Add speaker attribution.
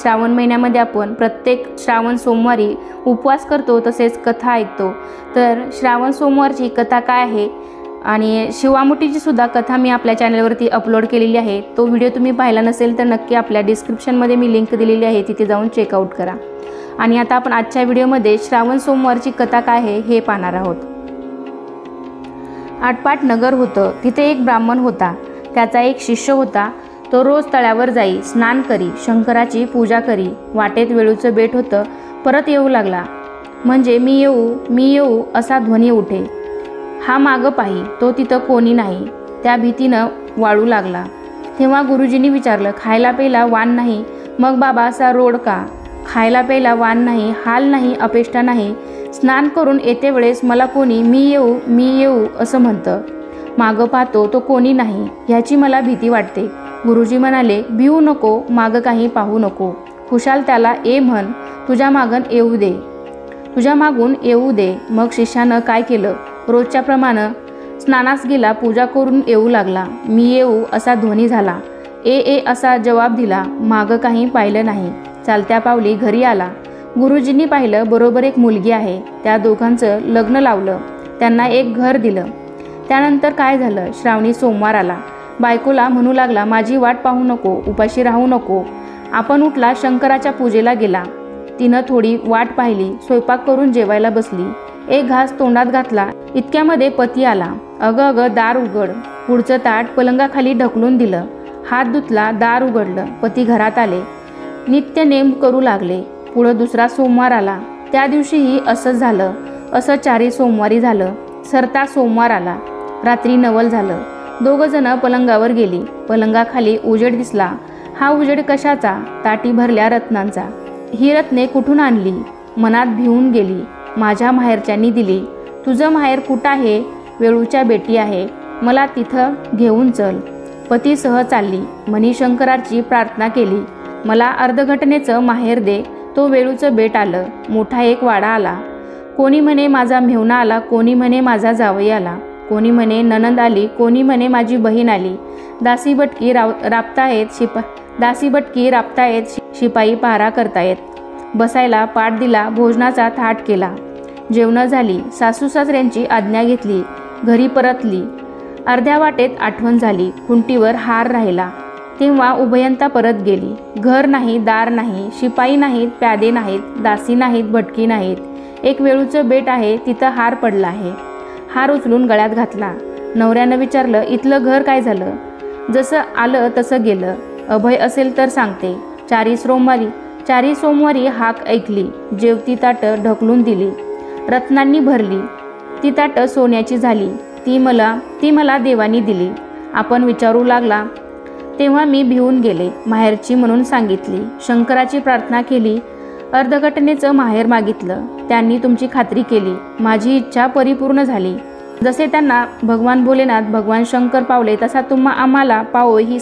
Speaker 1: श्रावण महिन्यामध्ये आपण प्रत्येक श्रावण सोमवारी उपवास करतो, तसेच कथा ऐकतो। तर श्रावण सोमवारची कथा काय आहे आणि शिवामुठीची सुद्धा कथा मी आपल्या चॅनलवरती अपलोड केलेली आहे। तो व्हिडिओ तुम्ही पाहिला नसेल तर नक्की आपल्या डिस्क्रिप्शनमध्ये मी लिंक दिलेली आहे, तिथे जाऊन चेकआउट करा। आणि आता आपण आजच्या व्हिडिओमध्ये श्रावण सोमवारची कथा काय आहे हे पाहणार आहोत। आटपाट नगर होतं, तिथे एक ब्राह्मण होता। त्याचा एक शिष्य होता। तो रोज तळ्यावर जाई, स्नान करी, शंकराची पूजा करी। वाटेत वेळूचं बेट होतं, परत येऊ लागला म्हणजे मी येऊ असा ध्वनी उठे। हा मागं पाही, तो तिथं कोणी नाही। त्या भीतीनं वाळू लागला। तेव्हा गुरुजींनी विचारलं, खायला प्यायला वाण नाही? मग बाबा असा रोड का? खायला प्यायला वाण नाही, हाल नाही, अपेष्टा नाही। स्नान करून येते वेळेस मला कोणी मी येऊ असं म्हणतं। मागं पाहतो तो कोणी नाही, ह्याची मला भीती वाटते। गुरुजी म्हणाले, भिवू नको, मागं काही पाहू नको। खुशाल त्याला म्हण, तुझ्या मागून येऊ दे। मग शिष्यानं काय केलं, रोजच्या प्रमाणे स्नानास गेला, पूजा करून येऊ लागला। मी येऊ असा ध्वनी झाला। असा जवाब दिला। मागं काही पाहिलं नाही। चालत्या पावली घरी आला। गुरुजींनी पाहिलं, बरोबर एक मुलगी आहे। त्या दोघांचं लग्न लावलं, त्यांना एक घर दिलं। त्यानंतर काय झालं, श्रावणी सोमवार आला। बायकोला म्हणू लागला, माझी वाट पाहू नको, उपाशी राहू नको। आपण उठला, शंकराच्या पूजेला गेला। तिनं थोडी वाट पाहिली, स्वयंपाक करून जेवायला बसली। एक घास तोंडात घातला, इतक्यामध्ये पती आला। अगं दार उघड। पुढचं ताट पलंगाखाली ढकलून दिलं। हात धुतला, दार उघडलं। पती घरात आले, नित्यनेम करू लागले। पुढं दुसरा सोमवार आला। त्या दिवशीही असंच झालं। असं 4 सोमवारी झालं। सरता सोमवार आला। रात्री नवल झालं। दोघं जण पलंगावर गेली। पलंगाखाली उजेड दिसला। हा उजेड कशाचा? ताटी भरल्या रत्नांचा। ही रत्ने कुठून आणली? मनात भिवून गेली। माझ्या माहेरच्यांनी दिली। तुझं माहेर कुठं आहे? वेळूच्या बेटी आहे, मला तिथं घेऊन चल। पतीसह चालली। मणिशंकराची प्रार्थना केली, मला अर्धघटनेचं माहेर दे। तो वेळूचं बेट आलं। मोठा एक वाडा आला। कोणी म्हणे माझा मेहुणा आला, कोणी म्हणे माझा जावई आला, कोणी म्हणे नणंद आली, कोणी म्हणे माझी बहीण आली। दासी भटकी राबतायत, शिपाई पहारा करतायत। बसायला पाट दिला, भोजनाचा थाट केला। जेवणं झाली, सासू सासऱ्यांची आज्ञा घेतली, घरी परतली। अर्ध्या वाटेत आठवण झाली, खुंटीवर हार राहिला। तेव्हा उभयंता परत गेली। घर नाही, दार नाही, शिपाई नाहीत, प्यादे नाहीत, दासी नाहीत, भटकी नाहीत। एक वेळूचं बेट आहे, तिथं हार पडला आहे। हार उचलून गळ्यात घातला। नवऱ्यानं विचारलं, इथलं घर काय झालं? जसं आलं तसं गेलं। अभय असेल तर सांगते। 4 सोमवारी हाक ऐकली। जेवती ताटं ढकलून दिली, रत्नांनी भरली। ती ताटं सोन्याची झाली, ती मला देवानी दिली। आपण विचारू लागला, तेव्हा मी भिवून गेले। माहेरची म्हणून सांगितली। शंकराची प्रार्थना केली, अर्धघटनेचं माहेर मागितलं। त्यांनी तुमची खात्री केली, माझी इच्छा परिपूर्ण झाली। जसे त्यांना भगवान भोलेनाथ, भगवान शंकर पावले, तसा आम्हाला पावो ही